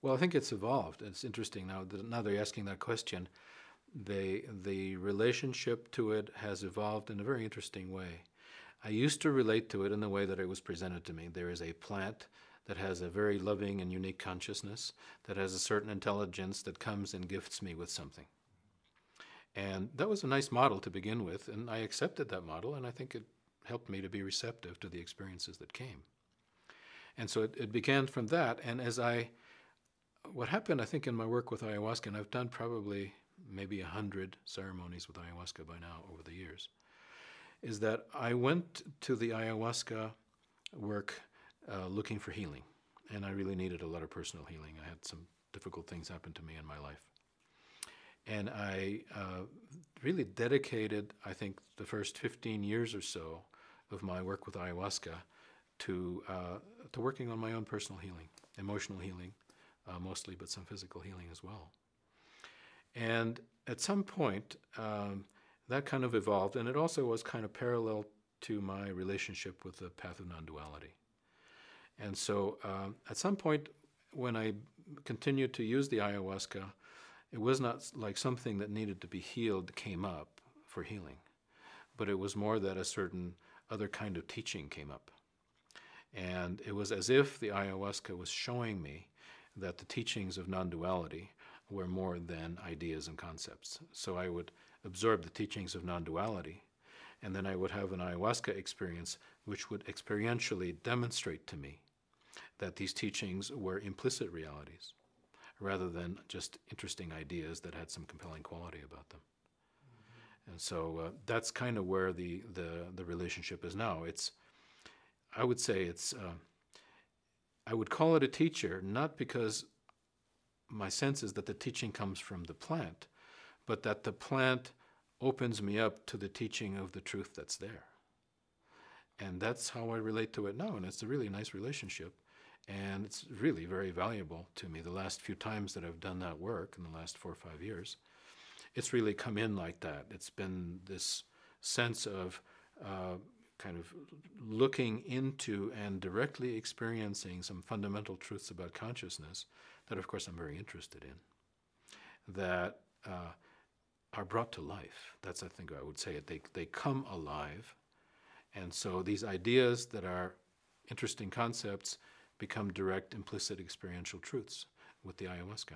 Well, I think it's evolved. It's interesting now that you're asking that question. The relationship to it has evolved in a very interesting way. I used to relate to it in the way that it was presented to me. There is a plant that has a very loving and unique consciousness, that has a certain intelligence that comes and gifts me with something. And that was a nice model to begin with, and I accepted that model, and I think it helped me to be receptive to the experiences that came. And so it began from that, and what happened, I think, in my work with ayahuasca, and I've done probably maybe 100 ceremonies with ayahuasca by now over the years, is that I went to the ayahuasca work looking for healing. And I really needed a lot of personal healing. I had some difficult things happen to me in my life. And I really dedicated, I think, the first 15 years or so of my work with ayahuasca to working on my own personal healing, emotional healing mostly, but some physical healing as well. And at some point, that kind of evolved, and it also was kind of parallel to my relationship with the path of non-duality. And so at some point, when I continued to use the ayahuasca, it was not like something that needed to be healed came up for healing, but it was more that a certain other kind of teaching came up. And it was as if the ayahuasca was showing me that the teachings of non-duality were more than ideas and concepts. So I would absorb the teachings of non-duality, and then I would have an ayahuasca experience which would experientially demonstrate to me that these teachings were implicit realities rather than just interesting ideas that had some compelling quality about them. And so that's kind of where the relationship is now. I would say I would call it a teacher, not because my sense is that the teaching comes from the plant, but that the plant opens me up to the teaching of the truth that's there. And that's how I relate to it now, and it's a really nice relationship. And it's really very valuable to me. The last few times that I've done that work, in the last 4 or 5 years, it's really come in like that. It's been this sense of kind of looking into and directly experiencing some fundamental truths about consciousness that, of course, I'm very interested in, that are brought to life. That's, I think I would say it. They come alive. And so these ideas that are interesting concepts become direct, implicit experiential truths with the ayahuasca.